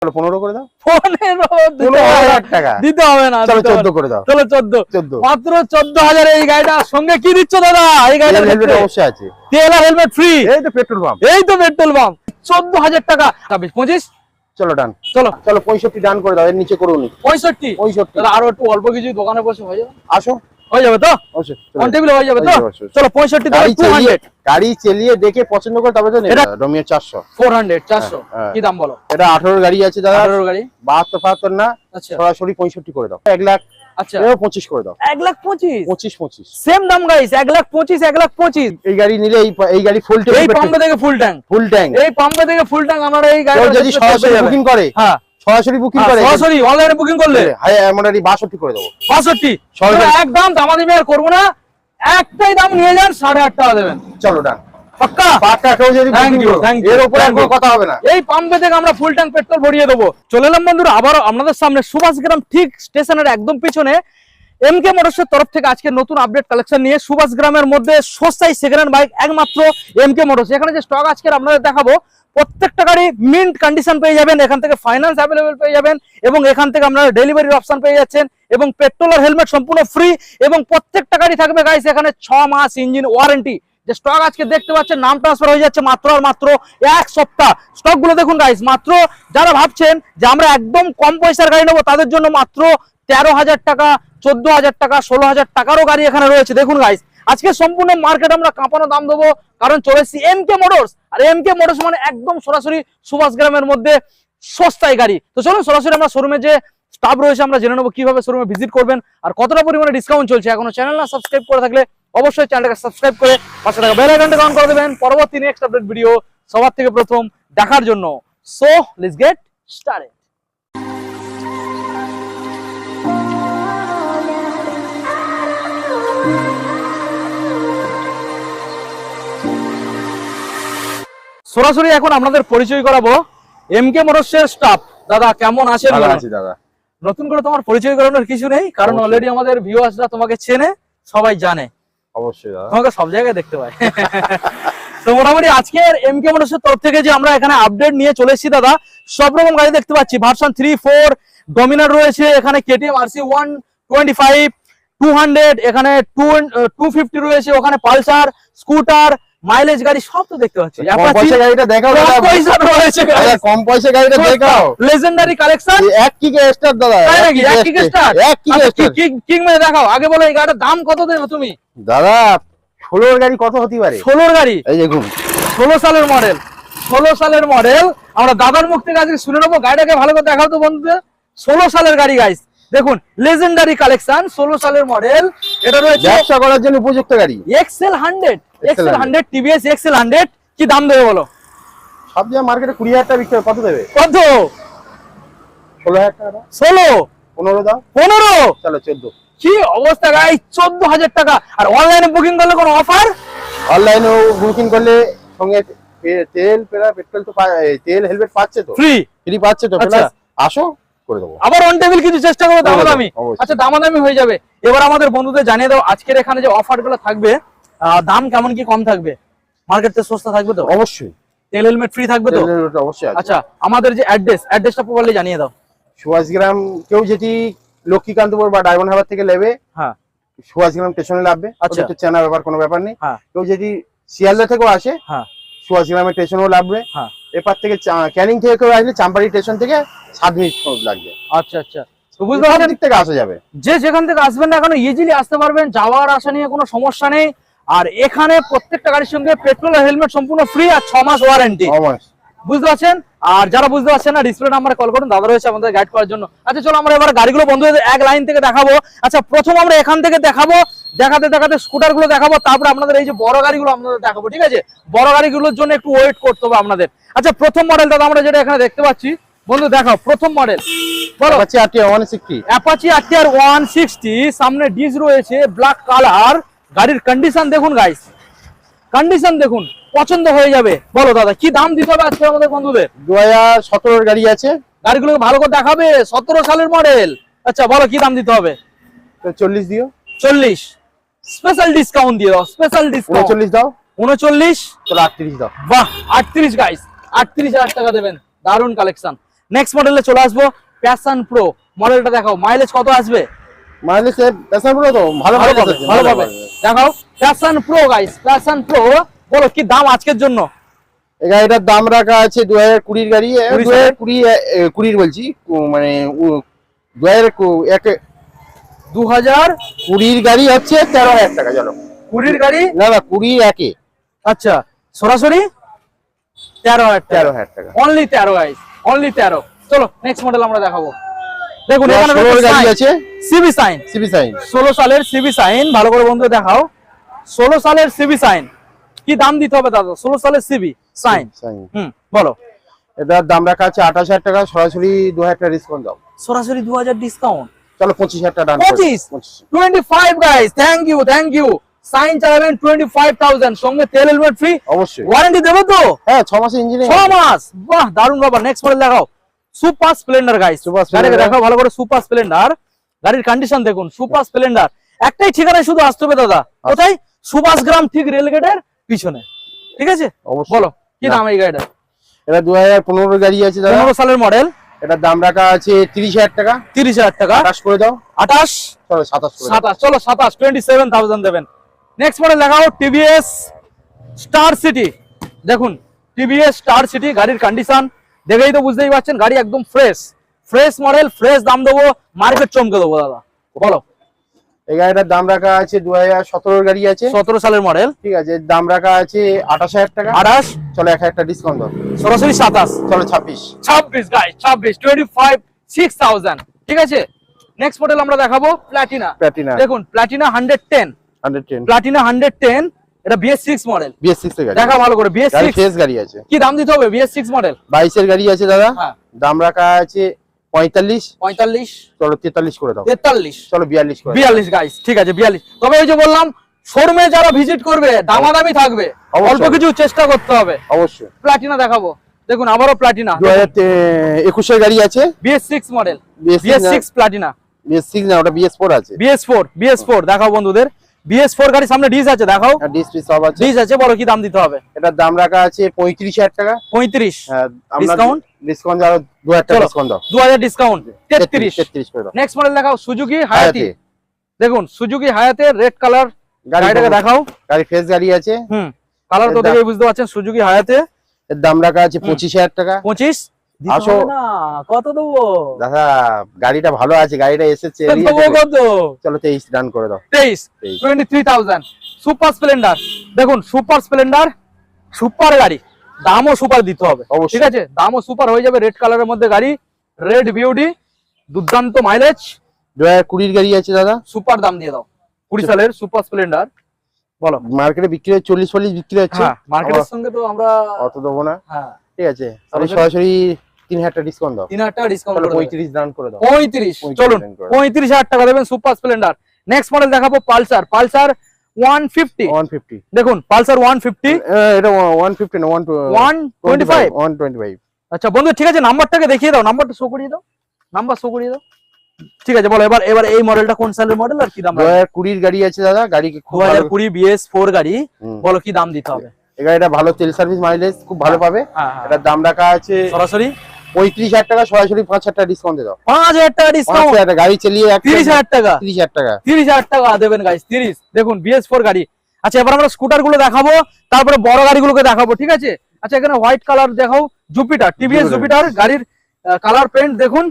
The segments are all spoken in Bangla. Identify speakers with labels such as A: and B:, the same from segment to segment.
A: চলো 15 করে দাও।
B: 15,000 টাকা
A: দিতে হবে না,
B: চলো 14 করে দাও।
A: চলো 14 মাত্র 14,000 এই গাড়িটার সঙ্গে কি দিচ্ছ দাদা? এই গাড়িটার
B: হেলমেট অবশ্যই আছে,
A: তেল আর হেলমেট ফ্রি।
B: এই তো পেট্রোল পাম্প,
A: এই তো পেট্রোল পাম্প। 14,000 টাকা 25।
B: চলো ডান,
A: চলো
B: 65 ডান করে দাও, এর নিচে করুন
A: 65 দাদা, আরো একটু অল্প কিছু দোকানে বসে হয়ে যাবে,
B: আসো
A: হয়ে যাবে তো
B: অবশ্যই,
A: অন টেবিলে হয়ে যাবে তো। চলো 65 দাও 200।
B: গাড়ি চালিয়ে দেখে পছন্দ করে তবে তো নেবে। রোমিও 400
A: 400 400 কি দাম বলো?
B: এটা 18 গাড়ি আছে দাদা,
A: 18 গাড়ি
B: 72 75 না,
A: আচ্ছা
B: সরাসরি 65 করে দাও। 1 লাখ,
A: আচ্ছা
B: এও 25 করে দাও।
A: 1,25,25
B: 25
A: সেম দাম গাইস, 1,25,1,25।
B: এই গাড়ি নিলে এই গাড়ি ফুল ট্যাঙ্ক,
A: এই পাম্প থেকে ফুল ট্যাঙ্ক,
B: ফুল ট্যাঙ্ক,
A: এই পাম্প থেকে ফুল ট্যাঙ্ক। আমরা এই গাড়ি
B: যদি সরাসরি বুকিং করে,
A: হ্যাঁ
B: সরাসরি বুকিং করে,
A: সরাসরি অনলাইনে বুকিং করলে
B: হাই এমনটারি 62 করে দেবো।
A: 62 একদম দামাদামি আর করবো না, একটাই দাম নিয়ে যান, 8.5 টাকা দেবেন।
B: চলো ডান,
A: পাক্কা
B: পাক্কা। কেউ যদি
A: Thank
B: বুকিং
A: you,
B: করো,
A: thank you,
B: এর উপরে
A: thank
B: কোনো
A: you।
B: কথা হবে না।
A: এই পাম্পে থেকে আমরা ফুল ট্যাঙ্ক পেট্রোল ভরিয়ে দেবো। চলে এলাম বন্ধুরা আবারও আপনাদের সামনে সুভাষগ্রাম ঠিক স্টেশনের একদম পিছনে এমকে মোটরসের তরফ থেকে আজকে নতুন আপডেট কালেকশন নিয়ে সুভাষগ্রামের মধ্যে সস্তায় সেকেন্ড হ্যান্ড বাইক একমাত্র এমকে মোটরস। এখানে যে স্টক আজকে আপনাদের দেখাবো, প্রত্যেকটা গাড়ি মিন্ট কন্ডিশন পেয়ে যাবেন, এখান থেকে ফাইন্যান্স অ্যাভেলেবেল পেয়ে যাবেন, এবং এখান থেকে আপনারা ডেলিভারির অপশন পেয়ে যাচ্ছেন, এবং পেট্রোল আর হেলমেট সম্পূর্ণ ফ্রি, এবং প্রত্যেকটা গাড়ি থাকবে গাইস এখানে 6 মাস ইঞ্জিন ওয়ারেন্টি। যে স্টক আজকে দেখতে পাচ্ছেন নাম ট্রান্সফার হয়ে যাচ্ছে মাত্র আর মাত্র 1 সপ্তাহ। স্টক গুলো দেখুন গাইস, মাত্র যারা ভাবছেন যে আমরা একদম কম পয়সার গাড়ি নেবো তাদের জন্য মাত্র 13,000 টাকা, 14,000 টাকা, 16,000 টাকারও গাড়ি এখানে রয়েছে। দেখুন গাইস, আজকে সম্পূর্ণ মার্কেট আমরা কাঁপানো দাম দেবো, কারণ চলে এসেছি এমকে মোটরস। আর এমকে মোটরস মানে একদম সরাসরি সুভাষগ্রামের মধ্যে সস্তায় গাড়ি। তো চলুন সরাসরি আমরা শোরুমে যে স্টাফ রয়েছে আমরা জেনে নেবো কিভাবে শোরুমে ভিজিট করবেন আর কতটা পরিমাণে ডিসকাউন্ট চলছে। এখনো চ্যানেল না সাবস্ক্রাইব করে থাকলে অবশ্যই চ্যানেলটাকে সাবস্ক্রাইব করে পাশে থাকা বেল আইকনটা অন করে দেবেন পরবর্তী নেক্সট আপডেট ভিডিও সবার থেকে প্রথম দেখার জন্য। So let's get started. সরাসরি এখন আপনাদের পরিচয় করাবো এমকে মোটরসের স্টাফ। দাদা কেমন আছেন?
B: ভালো আছি দাদা।
A: নতুন করে তোমার পরিচয় করানোর কিছু নেই, কারণ অলরেডি আমাদের ভিউয়ার্সরা তোমাকে চেনে, সবাই জানে,
B: অবশ্যই দাদা,
A: তোমাকে সব জায়গায় দেখতে পায়। তো মোটামুটি আজকের এমকে মোটরসের তরফ থেকে যে আমরা এখানে আপডেট নিয়ে চলে এসেছি দাদা, সব রকম গাড়ি দেখতে পাচ্ছি। ভার্সন 3, 4 ডমিনার রয়েছে, এখানে কেটিএম আরসি 125, 200, এখানে 250 রয়েছে, ওখানে পালসার, স্কুটার, মাইলেজ গাড়ি সব তো দেখতে পাচ্ছি।
B: কম পয়সা গাড়িটা দেখাও দাদা,
A: পয়সা রয়েছে
B: দাদা, কম পয়সা গাড়িটা দেখাও।
A: লেজেন্ডারি কালেকশন,
B: এক কিকে স্টার দাদা,
A: তাই নাকি? এক কিকে স্টার,
B: এক কিকে স্টার
A: কিং মেরে দেখাও। আগে বলো এই গাড়িটার দাম কত দেবে তুমি?
B: দাদা 16 গাড়ি কত হতে পারে?
A: 16 গাড়ি,
B: এই দেখুন
A: 16 সালের মডেল, 16 সালের মডেল। আমরা দাদার মুখ থেকে আজকে শুনে নেবো। গাড়িটাকে ভালো করে দেখাও তো বন্ধুদের। 16 সালের গাড়ি গাইস, দেখুন লেজেন্ডারি কালেকশন, 16 সালের মডেল। এটা রয়েছে
B: ব্যবসা করার জন্য উপযুক্ত গাড়ি,
A: এক্সেল 100 টিভিএস এক্সেল 100। কি দাম দেবে বলো?
B: সব জায়গায় মার্কেটে 20,000 টাকা বিক্রি হয়, কত দেবে?
A: কত?
B: 16,000 টাকা,
A: 16,
B: 15 দাও,
A: 15,
B: চলো 14।
A: কি অবস্থা গাইস, 14,000 টাকা। আর অনলাইনে বুকিং করলে কোনো অফার?
B: অনলাইনে বুকিং করলে সঙ্গে তেল পেট্রোল তো তেল হেলমেট পাচ্ছে তো,
A: ফ্রি
B: পাচ্ছে তো,
A: আচ্ছা।
B: আসো করে দেবো।
A: আবার অন টেবিল কিছু চেষ্টা করো দামাদামি।
B: অবশ্যই।
A: আচ্ছা দামাদামি হয়ে যাবে। এবার আমাদের বন্ধুদের জানিয়ে দাও আজকের এখানে যে অফার গুলো থাকবে, দাম কেমন কি কম থাকবে? মার্কেট থেকে সস্তা থাকবে তো?
B: অবশ্যই।
A: তেল হেলমেট ফ্রি থাকবে তো?
B: অবশ্যই আছে।
A: আচ্ছা আমাদের যে অ্যাড্রেসটা প্রপারলি জানিয়ে দাও।
B: সুভাষগ্রাম, কেউ যদি লক্ষ্মীকান্তপুর বা ডায়মন্ড হারবার থেকে নেবে,
A: হ্যাঁ
B: সুভাষগ্রাম স্টেশনে নামবে।
A: আচ্ছা।
B: চেনার ব্যাপার কোনো ব্যাপার নেই।
A: হ্যাঁ।
B: কেউ যদি শিয়ালদা থেকেও আসে,
A: হ্যাঁ
B: সুভাষগ্রামের স্টেশনেও নামবে।
A: হ্যাঁ।
B: এপার থেকে ক্যানিং থেকে কেউ আসলে চাম্পারি স্টেশন থেকে 7 মিনিট লাগবে।
A: আচ্ছা আচ্ছা, তো বুঝতে পারছেন
B: দিক থেকে আসা যাবে।
A: যে যেখান থেকে আসবেন না কেন ইজিলি আসতে পারবেন, যাওয়ার আসা নিয়ে কোনো সমস্যা নেই। আর এখানে প্রত্যেকটা গাড়ির সঙ্গে পেট্রোল আর হেলমেট সম্পূর্ণ ফ্রি আর 6 মাস ওয়ারেন্টি। বুঝতে পারছেন? আর যারা বুঝতে পারছেন না ডিসপ্লে নাম্বারে কল করুন, দাদা রয়েছে আমাদের গাইড করার জন্য। আচ্ছা চলো আমরা এবার গাড়িগুলো বন্ধুদের এক লাইন থেকে দেখাবো। আচ্ছা প্রথম আমরা এখান থেকে দেখাবো, দেখাতে দেখাতে স্কুটার গুলো দেখাবো, তারপরে আপনাদের এই যে বড় গাড়িগুলো আপনাদের দেখাবো, ঠিক আছে? বড় গাড়িগুলোর জন্য একটু ওয়েট করতে হবে আপনাদের। আচ্ছা প্রথম মডেল দাদা আমরা যেটা এখানে দেখতে পাচ্ছি, বন্ধু দেখাও প্রথম মডেল বলো। অ্যাপাচি RTR 160, সামনে ডিস রয়েছে ব্ল্যাক কালার। গাড়ির কন্ডিশন দেখুন গাইস, কন্ডিশন দেখুন, পছন্দ হয়ে যাবে। বলো দাদা কি দাম দিতে হবে আজকে আমাদের বন্ধুদের?
B: 2017 গাড়ি আছে,
A: গাড়িগুলোকে ভালো করে দেখাবে, 17 সালের মডেল। আচ্ছা বলো কি দাম দিতে হবে?
B: 40 দিও।
A: 40 স্পেশাল ডিসকাউন্ট দিয়ে দাও, স্পেশাল ডিসকাউন্ট
B: 39 দাও।
A: 39,
B: চলো 38 দাও।
A: বাহ 38 গাইস, 38,000 টাকা দেবেন। দারুন কালেকশন। নেক্সট মডেলে চলে আসবো প্যাশন প্রো মডেলটা দেখাও, মাইলেজ কত আসবে?
B: মাইলেজ প্যাশন প্রো তো ভালো
A: ভালো
B: mileage
A: পাবে,
B: আছে,
A: ভালো পাবে। দেখাও passion pro guys, passion pro. বলো কি দাম আজকের জন্য?
B: এই গাড়িটার দাম রাখা আছে 2020 গাড়ি,
A: 20
B: 2020 বলছি, মানে 2020 গাড়ি হচ্ছে 13,000 টাকা। চলো
A: 20 গাড়ি,
B: না না 20 একে
A: আচ্ছা সরাসরি 13,000
B: 13,000 টাকা।
A: Only 13 guys, only 13। চলো নেক্সট মডেল আমরা দেখাবো। দেখুন এখানে
B: 16 গাড়ি আছে,
A: সিবি সাইন,
B: সিবি সাইন
A: 16 সালের সিবি সাইন, ভালো করে বন্ধু দেখাও। 16 সালের সিবি সাইন কি দাম দিতে হবে দাদা? 16 সালের সিবি সাইন, বলো।
B: এটার দাম রাখা আছে 28,000 টাকা, সরাসরি 2,000 টাকা ডিসকাউন্ট দাও।
A: সরাসরি 2000 ডিসকাউন্ট,
B: চলো 25,000 টাকা done
A: 25 25 guys, thank you thank you. Sign চালাবেন 25,000, সঙ্গে তেল হেলমেট ফ্রি,
B: অবশ্যই।
A: ওয়ারেন্টি দেবো তো?
B: হ্যাঁ 6 মাসের ইঞ্জিন,
A: 6 মাস, বাহ দারুণ বাবা। নেক্সট মডেল দেখাও, সুপার স্প্লেন্ডার গাইস।
B: সুপার
A: গাড়িকে
B: স্প্লেন্ডার
A: দেখাও ভালো করে, সুপার স্প্লেন্ডার। গাড়ির কন্ডিশন দেখুন, সুপার স্প্লেন্ডার। একটাই ঠিকানায় শুধু আসতে হবে দাদা, কোথায়? সুভাষগ্রাম, ঠিক রেলগেটের পিছনে, ঠিক আছে?
B: অবশ্যই।
A: বলো কি দাম এই গাড়িটা?
B: এটা 2015 গাড়ি আছে দাদা,
A: 15 সালের মডেল।
B: এটার দাম রাখা আছে 30,000 টাকা।
A: 30,000 টাকা,
B: 28 করে দাও।
A: 28,
B: চলো 27 করে দাও।
A: 27, চলো 27, 27,000 দেবেন। নেক্সট মডেল দেখাও, টিভিএস স্টার সিটি। দেখুন টিভিএস স্টার সিটি, গাড়ির কন্ডিশন দেখেই তো বুঝতেই পারছেন, গাড়ি একদম ফ্রেশ, ফ্রেশ মডেল, ফ্রেশ দাম দেবো, মার্কেট চমকে দেবো দাদা। বলো
B: এই গাড়িটার দাম রাখা আছে 2017 গাড়ি আছে,
A: 17 সালের মডেল,
B: ঠিক আছে। এর দাম রাখা আছে 28,000 টাকা।
A: 28,
B: চলো 1,000 টাকা ডিসকাউন্ট দাও।
A: সরাসরি 27,
B: চলো 26।
A: 26 গাইস, 26, 25, 6,000, ঠিক আছে। নেক্সট মডেল আমরা দেখাবো প্লাটিনা।
B: প্লাটিনা
A: দেখুন প্লাটিনা 110,
B: 110
A: প্লাটিনা 110, এটা BS6 মডেল।
B: BS6 এর গাড়ি,
A: দেখা ভালো করে,
B: গাড়ি
A: BS6
B: ফ্রেশ গাড়ি আছে।
A: কি দাম দিতে হবে? BS6 মডেল
B: 22 এর গাড়ি আছে দাদা,
A: হ্যাঁ,
B: দাম রাখা আছে 45।
A: 45,
B: চলো 43 করে দাও।
A: 43,
B: চলো 42 করে দাও।
A: 42 গাইস, ঠিক আছে 42। তবে ওই যে বললাম, শোরুমে যারা ভিজিট করবে দামাদামি থাকবে,
B: অবশ্যই।
A: অল্প কিছু চেষ্টা করতে হবে।
B: অবশ্যই।
A: প্লাটিনা দেখাবো, দেখুন আবারও প্লাটিনা
B: 2021 এর গাড়ি আছে,
A: BS6 model,
B: BS6
A: BS6 Platina,
B: BS6 না, ওটা BS4 আছে।
A: BS4 দেখাও বন্ধুদের। BS4 গাড়ি সামনে ডিস আছে, দেখাও
B: আর ডিসপ্লে সব আছে।
A: ডিস আছে। বলো কি দাম দিতে হবে?
B: এটার দাম রাখা আছে 35,000 টাকা।
A: 35,
B: হ্যাঁ,
A: ডিসকাউন্ট?
B: ডিসকাউন্ট আরো 2,000 টাকা
A: চলো,
B: ডিসকাউন্ট দাও।
A: 2000 ডিসকাউন্ট, 33।
B: 33 করে দাও।
A: নেক্সট মডেল দেখাও, সুজুকি হায়াতি।
B: হায়াতি।
A: দেখুন সুজুকি হায়াতে রেড কালার,
B: গাড়ি
A: গাড়িটাকে দেখাও।
B: গাড়ি ফ্রেশ গাড়ি আছে।
A: কালার তো
B: এর
A: দেখেই বুঝতে পারছেন, সুজুকি হায়াতে।
B: এর দাম রাখা আছে 25,000 টাকা।
A: 25,
B: আসো।
A: না কত দেবো?
B: দাদা গাড়িটা ভালো আছে, গাড়িটা এসেছে।
A: দেবো কত?
B: চলো 23 ডান করে দাও।
A: 23, 23,000। সুপার স্প্লেন্ডার, দেখুন সুপার স্প্লেন্ডার, সুপার গাড়ি, দামও সুপার দিতে হবে,
B: অবশ্যই।
A: ঠিক আছে? দামও সুপার হয়ে যাবে, রেড কালারের মধ্যে গাড়ি, রেড বিউটি, দুর্দান্ত মাইলেজ,
B: 2020 গাড়ি আছে দাদা,
A: সুপার দাম দিয়ে দাও। 20 সালের সুপার স্প্লেন্ডার, বলো।
B: মার্কেটে বিক্রি হচ্ছে 40-40 বিক্রি হচ্ছে।
A: হ্যাঁ, মার্কেটের সঙ্গে তো আমরা,
B: অত দেবো না,
A: হ্যাঁ
B: ঠিক আছে। আমি সরাসরি 3,000 টাকা ডিসকাউন্ট দাও।
A: 3,000 টাকা ডিসকাউন্ট
B: চলো
A: করে দেবো।
B: 35 ডান করে দাও।
A: 35,
B: 35
A: চলুন
B: দাম করে দাও।
A: 35,000 টাকা দেবেন সুপার স্প্লেন্ডার। নেক্সট মডেল দেখাবো পালসার, পালসার 150।
B: 150,
A: দেখুন পালসার 150,
B: এটা 150 না
A: 125।
B: 125।
A: আচ্ছা বন্ধু ঠিক আছে, নাম্বারটাকে দেখিয়ে দাও, নাম্বারটা শো করিয়ে দাও, নাম্বার শো করিয়ে দাও। ঠিক আছে বলো এবার এই মডেলটা কোন সালের মডেল আর কি দাম?
B: 2020 গাড়ি আছে দাদা, গাড়ি খুব ভালো।
A: 2020 BS4 গাড়ি, বলো কি দাম দিতে হবে?
B: এই গাড়িটা ভালো তেল সার্ভিস, মাইলেজ খুব ভালো পাবে।
A: হ্যাঁ,
B: এটার দাম রাখা আছে
A: সরাসরি
B: 35,000 টাকা, সরাসরি 5,000 টাকা ডিসকাউন্ট দাও।
A: 5,000 টাকা ডিসকাউন্ট,
B: 5,000 টাকা গাড়ি চালিয়ে
A: 30,000 টাকা,
B: 30,000 টাকা।
A: 30,000 টাকা দেবেন গাইস, 30। দেখুন BS4 গাড়ি। আচ্ছা এবার আমরা স্কুটার গুলো দেখাবো, তারপরে বড় গাড়িগুলোকে দেখাবো, ঠিক আছে? আচ্ছা এখানে হোয়াইট কালার দেখাও, জুপিটার, টিভিএস জুপিটার গাড়ির কালার পেন্ট দেখুন,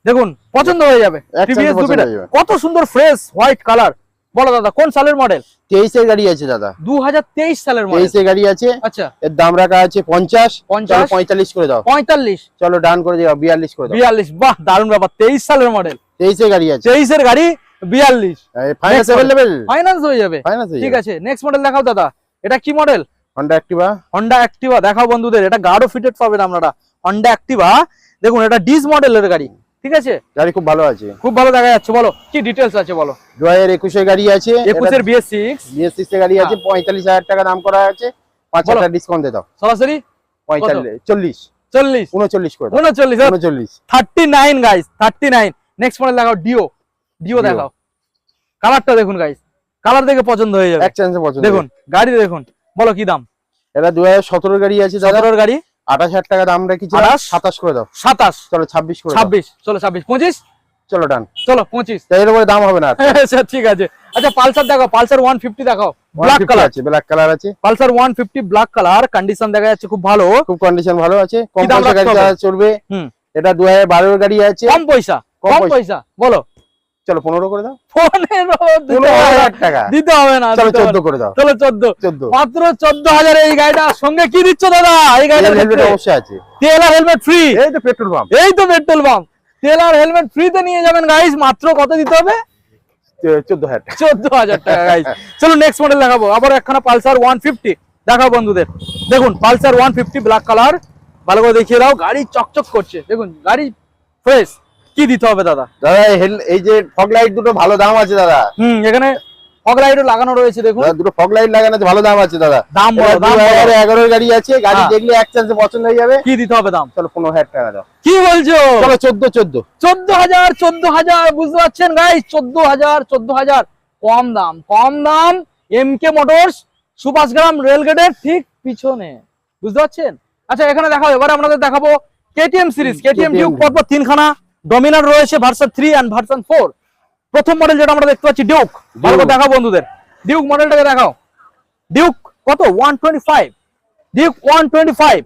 A: দেখুন পছন্দ হয়ে যাবে। টিভিএস জুপিটার কত সুন্দর ফ্রেশ হোয়াইট কালার। বলো দাদা কোন সালের মডেল?
B: 23 এর গাড়ি আছে দাদা,
A: 2023 সালের মডেল।
B: 23 এর গাড়ি আছে।
A: আচ্ছা
B: এর দাম রাখা আছে 50,
A: 50,
B: 45 করে দাও।
A: 45,
B: চলো ডান করে দাও, 42 করে দাও।
A: 42, বাহ দারুণ ব্যাপার। 23 সালের মডেল,
B: 23 এর গাড়ি আছে,
A: 23 এর গাড়ি, 42,
B: ফাইনান্স
A: model।
B: अवेलेबल,
A: ফাইনান্স হয়ে যাবে,
B: ফাইনান্স
A: ঠিক আছে। নেক্সট মডেল দেখাও দাদা, এটা কি model?
B: Honda Activa,
A: Honda Activa দেখাও বন্ধুদের, এটা গার্ডও ফিটেড পাবেন আপনারা। হন্ডা অ্যাক্টিভা দেখুন, এটা ডিস মডেলের গাড়ি, ঠিক আছে?
B: গাড়ি খুব ভালো আছে,
A: খুব ভালো দেখা যাচ্ছে। বলো কি ডিটেলস আছে বলো।
B: 2021 এর গাড়ি আছে,
A: 21 এর BS6,
B: BS6 এর গাড়ি আছে, 45,000 টাকা দাম করা আছে, 5,000 টাকা ডিসকাউন্ট দিয়ে দাও।
A: সরাসরি
B: 45, 40,
A: 40,
B: 39 করে দাও।
A: 39,
B: 39,
A: 39 গাইস, 39। নেক্সট মডেল দেখাও, ডিও দেখাও। কালারটা দেখুন গাইস, কালার দেখে পছন্দ হয়ে যাবে,
B: এক চান্সে পছন্দ।
A: দেখুন গাড়ি দেখুন, বলো কি দাম?
B: এটা 2017 গাড়ি আছে দাদা,
A: 17 গাড়ি,
B: 28,000 টাকা দাম রেখেছিলাম, 27 করে দাও।
A: 27,
B: চলো 26 করে দাও।
A: 26, চলো 26, 25,
B: চলো ডান।
A: চলো 25,
B: এর উপরে দাম হবে না আর।
A: আচ্ছা ঠিক আছে। আচ্ছা পালসার দেখাও, পালসার 150 দেখাও, ব্ল্যাক
B: 150
A: কালার
B: আছে, ব্ল্যাক কালার আছে।
A: পালসার 150 ব্ল্যাক কালার, কন্ডিশন দেখা যাচ্ছে খুব ভালো,
B: খুব কন্ডিশন ভালো আছে, কম
A: কি দাম
B: পয়সা গাড়ি
A: রাখতে হবে?
B: যারা চলবে।
A: হুম,
B: এটা 2012 এর গাড়ি আছে,
A: কম পয়সা,
B: কম
A: কম
B: পয়সা।
A: পয়সা বলো।
B: চলো 15 করে দাও।
A: 15,000
B: টাকা
A: দিতে হবে না,
B: চলো
A: দিতে হবে
B: 14
A: না।
B: করে দাও।
A: চলো 14,
B: 14
A: মাত্র 14,000 এই গাড়িটার সঙ্গে কি দিচ্ছ দাদা? এই গাড়িটার
B: হেলমেট
A: ক্ষেত্রে
B: অবশ্যই আছে,
A: তেল আর হেলমেট ফ্রি।
B: এই তো পেট্রোল পাম্প,
A: এই তো পেট্রোল পাম্প, তেল আর হেলমেট ফ্রিতে নিয়ে যাবেন গাইস। মাত্র কত দিতে হবে?
B: 14,000 টাকা।
A: 14,000 টাকা গাইস। চলো নেক্সট মডেল দেখাবো, আবার একখানা পালসার 150 দেখাও বন্ধুদের। দেখুন পালসার 150 ব্ল্যাক কালার, ভালো করে দেখিয়ে দাও, গাড়ি চকচক করছে, দেখুন গাড়ি ফ্রেশ। কি দিতে হবে দাদা?
B: দাদা এই যে ফগ লাইট দুটো ভালো দাম আছে দাদা।
A: এখানে ফগ লাইটও লাগানো রয়েছে, দেখুন
B: দাদা দুটো ফগ লাইট লাগানো আছে, ভালো দাম আছে দাদা।
A: দাম বলো, দাম বলো।
B: 2011 এর গাড়ি আছে, গাড়ি
A: হ্যাঁ।
B: দেখলে এক চান্সে পছন্দ হয়ে যাবে।
A: কি দিতে হবে দাম?
B: চলো 15,000 টাকা দাও।
A: কি বলছো?
B: চলো 14
A: 14,000 বুঝতে পারছেন গাইস, 14,000 কম দাম, কম দাম। এমকে মোটরস, সুভাষগ্রাম রেলগেটের ঠিক পিছনে, বুঝতে পারছেন? আচ্ছা এখানে দেখাবো, এবার আপনাদের দেখাবো কেটিএম সিরিজ, কেটিএম ডিউক, পরপর তিনখানা ডমিনার রয়েছে, ভার্সন 3 এন্ড ভার্সন 4। প্রথম মডেল যেটা আমরা দেখতে পাচ্ছি ডিউক, ভালো করে দেখাও বন্ধুদের, ডিউক মডেলটাকে দেখাও। ডিউক কত? 125, ডিউক 125,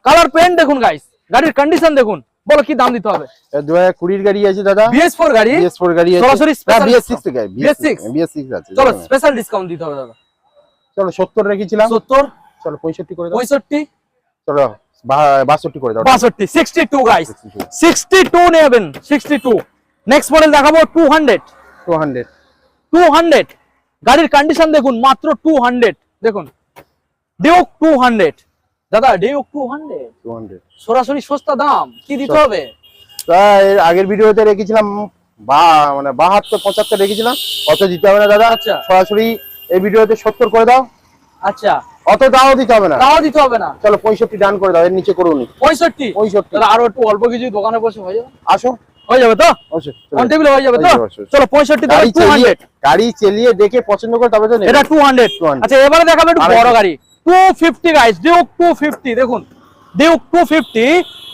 A: কালার পেন্ট দেখুন গাইস, গাড়ির কন্ডিশন দেখুন, বলো কি দাম দিতে হবে?
B: 2020 এর গাড়ি আছে দাদা,
A: BS4 গাড়ি,
B: BS4 গাড়ি আছে,
A: সরাসরি
B: না
A: স্পেশাল
B: BS6 এর গাড়ি,
A: BS6
B: BS6 আছে।
A: চলো স্পেশাল ডিসকাউন্ট দিতে হবে দাদা।
B: চলো 70 রেখেছিলাম,
A: 70,
B: চলো 65 করে দাও।
A: 65,
B: চলো 62 করে দাও।
A: 62, 62 গাইস, 62 নেবেন, 62। নেক্সট মডেল দেখাবো 200, 200 গাড়ির কন্ডিশন দেখুন, মাত্র 200 দেখুন, ডিউক 200 দাদা, ডিউক 200 সরাসরি সস্তা দাম। কি দিতে হবে?
B: এর আগের ভিডিওতে রেখেছিলাম মানে 72 75 রেখেছিলাম, অত দিতে হবে না দাদা।
A: আচ্ছা।
B: সরাসরি এই ভিডিওতে 70 করে দাও।
A: আচ্ছা
B: অত দাও দিতে হবে না,
A: তাও দিতে হবে না।
B: চলো 65 ডান করে দাও, এর নিচে করুন।
A: 65 তাহলে আরো একটু অল্প কিছু দোকানে বসে হয়ে যাবে,
B: আসো,
A: হয়ে যাবে তো?
B: অবশ্যই
A: অন টেবিলে হয়ে যাবে তো?
B: হয়ে যাবে।
A: চলো 65
B: গাড়ি
A: দাও, 200
B: গাড়ি চালিয়ে দেখে পছন্দ করে তবে তো নেবে।
A: এটা 200।
B: 200
A: আচ্ছা এবারে দেখাবো একটু বড় গাড়ি, 250 গাইস, ডিউক 250 দেখুন, ডিউক 250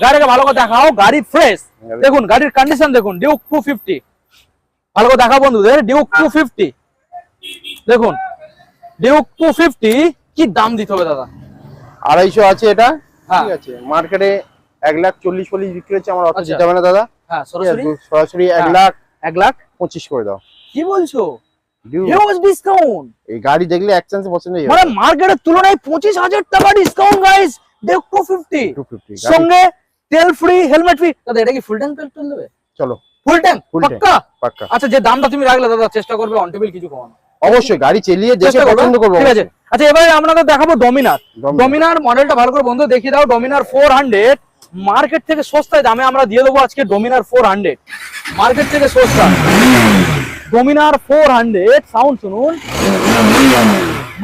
A: গাড়িকে ভালো করে দেখাও, গাড়ি ফ্রেশ দেখুন, গাড়ির কন্ডিশন দেখুন, ডিউক 250 ভালো করে দেখাও বন্ধুদের, ডিউক 250 দেখুন, ডিউক 250 কি দাম দিতে হবে দাদা?
B: 250 আছে এটা,
A: হ্যাঁ।
B: ঠিক আছে। মার্কেটে 1,40,40 বিক্রি হচ্ছে, আমার অত
A: আচ্ছা।
B: দিতে হবে না দাদা।
A: হ্যাঁ
B: ঠিক আছে,
A: সরাসরি
B: সরাসরি
A: হ্যাঁ।
B: 1,25,000 করে দাও।
A: কি বলছো?
B: ডিউক
A: হিউজ ডিসকাউন্ট,
B: এই গাড়ি দেখলে এক চান্সে পছন্দ হয়ে
A: মানে
B: যাবে।
A: মার্কেটের তুলনায় 25,000 টাকা ডিসকাউন্ট গাইস, ডিউক 250
B: 250 গাড়ি।
A: সঙ্গে তেল ফ্রি, হেলমেট ফ্রি। দাদা এটা কি ফুল ট্যাঙ্ক পেট্রোল দেবে?
B: চলো
A: ফুল ট্যাঙ্ক
B: Full tank,
A: পাক্কা?
B: পাক্কা।
A: আচ্ছা যে দামটা তুমি রাখলে দাদা, চেষ্টা করবে অন টেবিল কিছু কমানো,
B: অবশ্যই গাড়ি চালিয়ে দেখে
A: চেষ্টা করবে,
B: পছন্দ করবো।
A: ঠিক আছে। আচ্ছা এবারে আপনাদের দেখাবো ডমিনার,
B: Dominar।
A: ডমিনার মডেলটা ভালো করে বন্ধু দেখিয়ে দাও। ডমিনার 400 মার্কেট থেকে সস্তায় দামে আমরা দিয়ে দেবো আজকে, ডমিনার 400 মার্কেট থেকে সস্তা, ডমিনার 400 সাউন্ড শুনুন,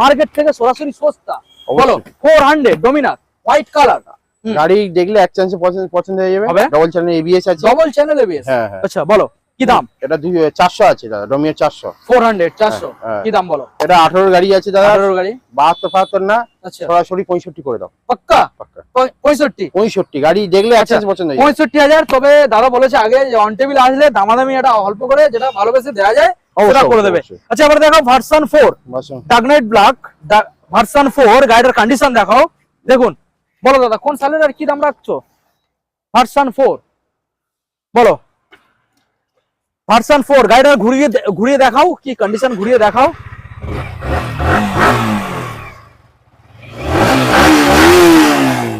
A: মার্কেট থেকে সরাসরি সস্তা। বলো
B: অবশ্যই।
A: 400 ডমিনার হোয়াইট কালার,
B: গাড়ি দেখলে এক চান্সে পছন্দ হয়ে যাবে।
A: হবে?
B: ডবল চ্যানেল এবিএস আছে।
A: Double channel ABS.
B: হ্যাঁ হ্যাঁ।
A: আচ্ছা বলো কি দাম?
B: এটা 400 আছে দাদা, ডমিয়ার 400।
A: 400 400
B: হ্যাঁ।
A: কি দাম বলো?
B: এটা 18 গাড়ি আছে দাদা,
A: 18 গাড়ি,
B: 72 75 না,
A: আচ্ছা
B: সরাসরি 65 করে দাও।
A: পাক্কা
B: পাক্কা
A: 65
B: 65 গাড়ি দেখলে এক
A: আচ্ছা,
B: চান্সে পছন্দ হয়ে যাবে।
A: 65,000। তবে দাদা বলেছে আগে যে অন টেবিল আসলে দামাদামি এটা অল্প করে যেটা ভালোবেসে দেওয়া যায় সেটা
B: অবশ্যই,
A: করে দেবে।
B: অবশ্যই।
A: আচ্ছা এবার দেখো ভার্সন 4
B: বাসন।
A: ডার্ক নাইট ব্ল্যাক, ভার্সন 4 গাড়ির কন্ডিশন দেখাও দেখুন, বলো দাদা কোন সালের আর কি দাম রাখছো? ভার্সন 4 বলো, ভার্সন 4 গাড়িটা ঘুরিয়ে দেখাও, কি কন্ডিশন ঘুরিয়ে দেখাও।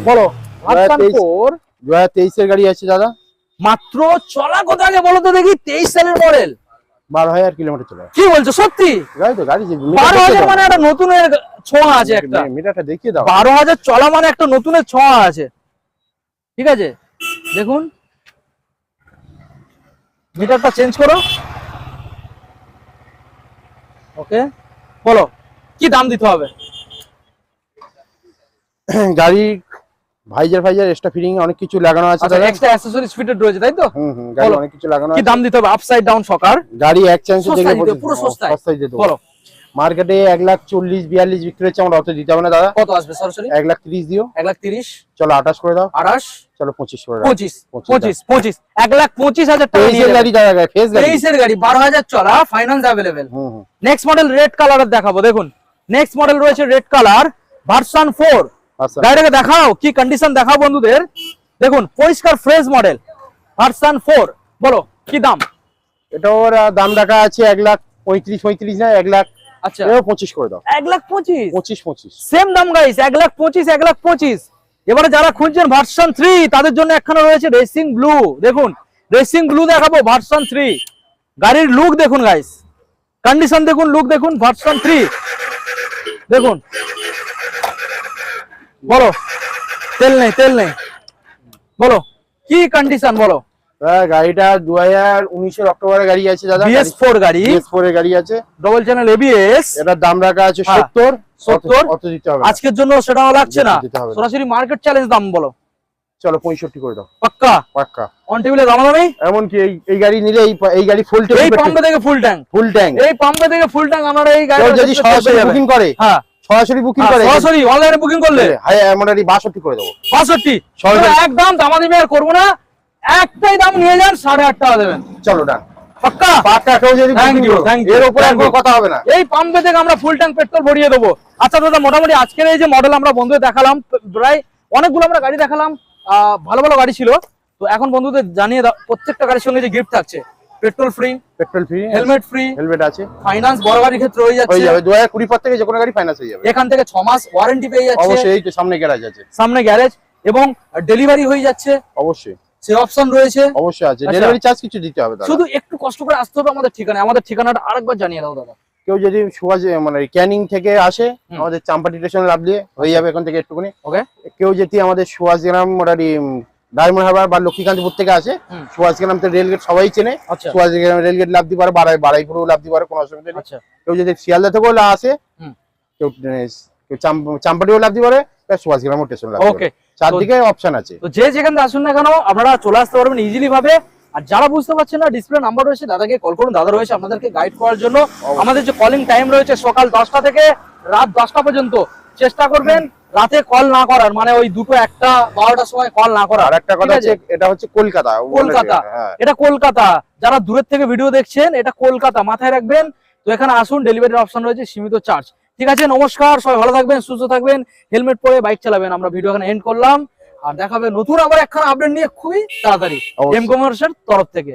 A: বলো ভার্সন 4
B: 2023 এর গাড়ি আছে দাদা,
A: মাত্র চলা কথা আগে বলো তো দেখি, 23 সালের মডেল,
B: 12,000 কিলোমিটার চলে।
A: কি বলছো সত্যি?
B: গাড়ি তো গাড়ি
A: 12,000 মানে একটা নতুনের ছোঁয়া আছে, একটা
B: মিটারটা দেখিয়ে দাও।
A: 12,000 চলা মানে একটা নতুনের ছোঁয়া আছে, ঠিক আছে। দেখুন মিটারটা চেঞ্জ করো, ওকে বলো কি দাম দিতে হবে?
B: গাড়ি ভাইজার এক্সট্রা ফিটিং অনেক কিছু লাগানো আছে
A: আচ্ছা
B: দাদা।
A: এক্সট্রা অ্যাকসেসরিজ ফিটেড রয়েছে তাই তো?
B: গাড়ি
A: বলো।
B: অনেক কিছু লাগানো
A: কি
B: আছে।
A: দাম দিতে হবে? আপসাইড ডাউন সকার
B: গাড়ি এক চান্সে
A: সস্তায়
B: দেখলে
A: দিতে, পুরো সস্তায়।
B: সস্তায় দিয়ে দেবো।
A: বলো
B: মার্কেটে 1,40,42 বিক্রি হচ্ছে, আমরা অত দিতে হবে না দাদা।
A: কত আসবে সরাসরি?
B: 1,30,000 দিও।
A: 1,30,000।
B: চলো 28 করে দাও।
A: 28।
B: চলো 25 করে দাও।
A: 25 1,25,000 টাকা নিয়ে
B: ফেসের গাড়ি দাদা, ফেস গাড়ি।
A: 23 এর গাড়ি 12,000 চলা, ফাইন্যান্স अवेलेबल।
B: হুম হুম।
A: নেক্সট মডেল রেড কালারের দেখাবো, দেখুন নেক্সট মডেল রয়েছে রেড কালার ভার্সন 4।
B: আচ্ছা
A: গাড়িটাকে দেখাও, কি কন্ডিশন দেখাও বন্ধুদের। দেখুন পরিষ্কার ফ্রেশ মডেল ভার্সন 4। বলো কি দাম?
B: এটা ওর দাম রাখা আছে 1,35,35 না 1,00,000।
A: আচ্ছা
B: 25 করে দাও।
A: 1,25,000
B: 25
A: সেম দাম গাইস, 1,25,000 এবারে যারা খুঁজছেন ভার্সন 3 তাদের জন্য একখানা রয়েছে রেসিং ব্লু। দেখুন রেসিং ব্লু দেখাবো ভার্সন 3। গাড়ির লুক দেখুন গাইস, কন্ডিশন দেখুন, লুক দেখুন ভার্সন 3 দেখুন। বলো তেল নেই বলো কি কন্ডিশন বলো।
B: গাড়িটা 2019 এর অক্টোবরে গাড়ি আছে দাদা।
A: BS4 গাড়ি,
B: BS4 এর গাড়ি আছে,
A: ডবল চ্যানেল ABS।
B: এটার দাম রাখা আছে
A: হ্যাঁ,
B: 70। অত দিতে হবে না।
A: আজকের জন্য সেটাও লাগছে না,
B: দিতে হবে না।
A: সরাসরি মার্কেট চ্যালেঞ্জ দাম বলো।
B: চলো 65 করে দাও।
A: পাক্কা
B: পাক্কা
A: অন টেবিলে দামাদামি।
B: এমনকি এই গাড়ি নিলে এই গাড়ি ফুল
A: এই পাম্পে থেকে ফুল ট্যাঙ্ক,
B: ফুল ট্যাঙ্ক।
A: এই পাম্পে থেকে ফুল ট্যাঙ্ক আমরা এই গাড়ি
B: যদি সরাসরি বুকিং করে,
A: হ্যাঁ
B: সরাসরি বুকিং করে,
A: সরাসরি অনলাইনে বুকিং করলে
B: হ্যাঁ মোটামুটি 62 করে দেবো।
A: 65
B: সরাসরি।
A: একদম দামাদামি আর করবো না, একটাই দাম নিয়ে যান, 8.5 টাকা দেবেন।
B: চলো ডান।
A: পাক্কা
B: পাক্কা কেউ যদি
A: Thank
B: booking
A: you,
B: করো,
A: thank you,
B: এর উপরে আর
A: thank
B: কোনো
A: you।
B: কথা হবে না।
A: এই পাম্পে থেকে আমরা ফুল ট্যাঙ্ক পেট্রোল ভরিয়ে দেবো। আচ্ছা দাদা মোটামুটি আজকের এই যে মডেল আমরা বন্ধুদের দেখালাম, প্রায় অনেকগুলো আমরা গাড়ি দেখালাম, ভালো ভালো গাড়ি ছিল। তো এখন বন্ধুদের জানিয়ে দাও প্রত্যেকটা গাড়ির সঙ্গে যে গিফট থাকছে, petrol free,
B: petrol free,
A: helmet free,
B: helmet আছে,
A: ফাইন্যান্স বড় গাড়ির ক্ষেত্রে হয়ে
B: হয়ে
A: যাচ্ছে।
B: যাবে 2020 পর থেকে যে কোনো গাড়ি ফাইন্যান্স হয়ে যাবে।
A: এখান থেকে 6 মাস ওয়ারেন্টি পেয়ে যাচ্ছে,
B: অবশ্যই। এই তো সামনে গ্যারাজ আছে,
A: সামনে গ্যারেজ, এবং ডেলিভারি হয়ে যাচ্ছে,
B: অবশ্যই
A: সে অপশন রয়েছে।
B: অবশ্যই আছে।
A: আচ্ছা।
B: ডেলিভারি চার্জ কিছু দিতে হবে দাদা।
A: শুধু একটু কষ্ট করে আসতে হবে আমাদের ঠিকানায়। আমাদের ঠিকানাটা আরেকবার জানিয়ে দাও দাদা।
B: কেউ যদি সুভাষ মানে ক্যানিং থেকে আসে,
A: হুম।
B: আমাদের চাম্পাটি স্টেশন লাভ দিয়ে হয়ে যাবে এখান থেকে একটুখানি।
A: ওকে
B: কেউ যদি আমাদের সুভাষগ্রাম মোটামুটি ডায়মন্ড হারবার বা লক্ষ্মীকান্তপুর থেকে আসে,
A: হুম।
B: সুভাষগ্রাম তো রেলগেট সবাই চেনে,
A: আচ্ছা
B: সুভাষগ্রাম রেলগেট লাভ দিতে পারে, বারাইপুরেও লাভ দিতে পারে, কোনো অসুবিধা নেই।
A: আচ্ছা
B: কেউ যদি শিয়ালদা থেকেও আসে,
A: হুম।
B: কেউ চাম্পাটিও লাভ দিতে পারে, সুভাষগ্রাম স্টেশন লাভ দিতে
A: ওকে।
B: পারে। চারদিকে অপশন আছে।
A: তো যে যেখান থেকে আসুন না কেন আপনারা চলে আসতে পারবেন ইজিলি ভাবে। আর যারা বুঝতে পারছেন না, ডিসপ্লে নাম্বার রয়েছে, দাদাকে কল করুন, দাদা রয়েছে আপনাদেরকে গাইড করার জন্য। আমাদের যে কলিং টাইম রয়েছে সকাল 10টা থেকে রাত 10টা পর্যন্ত, চেষ্টা করবেন রাতে কল না করার, মানে ওই 2টো 1টা 12টার সময় কল না করার।
B: আর একটা কথা হচ্ছে, এটা হচ্ছে কলকাতা।
A: কলকাতা,
B: হ্যাঁ।
A: এটা কলকাতা। যারা দূরের থেকে ভিডিও দেখছেন, এটা কলকাতা, মাথায় রাখবেন। তো এখানে আসুন, ডেলিভারির অপশন রয়েছে, সীমিত চার্জ। ঠিক আছে, নমস্কার, সবাই ভালো থাকবেন, সুস্থ থাকবেন, হেলমেট পরে বাইক চালাবেন। আমরা ভিডিও এখানে এন্ড করলাম, আর দেখাবে নতুন আবার একখানা আপডেট নিয়ে খুবই তাড়াতাড়ি
B: অবশ্যই।
A: এম কমার্সের তরফ থেকে।